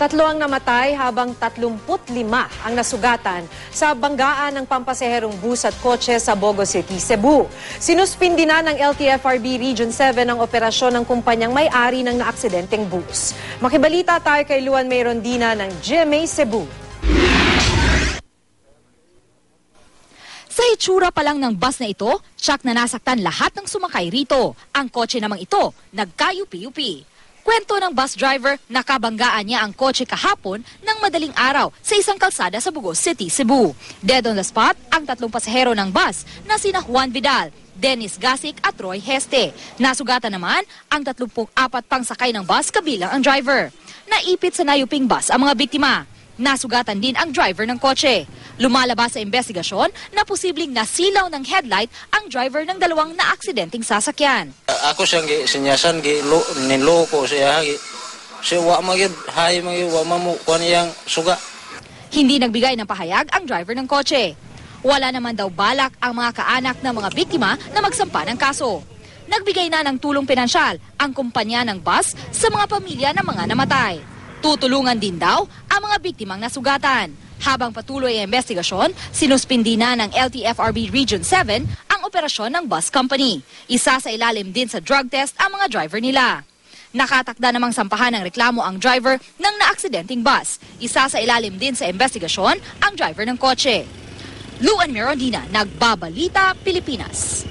3 ang namatay habang 35 ang nasugatan sa banggaan ng pampaseherong bus at kotse sa Bogo City, Cebu. Sinuspindi na ng LTFRB Region 7 ang operasyon ng kumpanyang may-ari ng naaksidenteng bus. Makibalita tayo kay Luan May Rondina ng GMA Cebu. Sa itsura pa lang ng bus na ito, tsak na nasaktan lahat ng sumakay rito. Ang kotse namang ito, nagkayupi-yupi. Kwento ng bus driver, nakabanggaan niya ang kotse kahapon ng madaling araw sa isang kalsada sa Bogo City, Cebu. Dead on the spot ang 3 pasahero ng bus na sina Juan Vidal, Dennis Gasik at Roy Heste. Nasugatan naman ang 34 pang sakay ng bus kabilang ang driver. Naipit sa nayuping bus ang mga biktima. Nasugatan din ang driver ng kotse. Lumalabas sa investigasyon na posibleng nasilaw ng headlight ang driver ng 2 naaksidenteng sasakyan. Ako siyang sinyasan, niloko siya. Siya wa magid, hay magid, wa mamu, kuha niyang suga. Hindi nagbigay ng pahayag ang driver ng kotse. Wala naman daw balak ang mga kaanak ng mga biktima na magsampa ng kaso. Nagbigay na ng tulong pinansyal ang kumpanya ng bus sa mga pamilya ng mga namatay. Tutulungan din daw ang mga biktimang nasugatan. Habang patuloy ang investigasyon, sinuspindi na ng LTFRB Region 7 ang operasyon ng bus company. Isa sa ilalim din sa drug test ang mga driver nila. Nakatakda namang sampahan ng reklamo ang driver ng naaksidenteng bus. Isa sa ilalim din sa investigasyon ang driver ng kotse. Luan May Rondina, Nagbabalita, Pilipinas.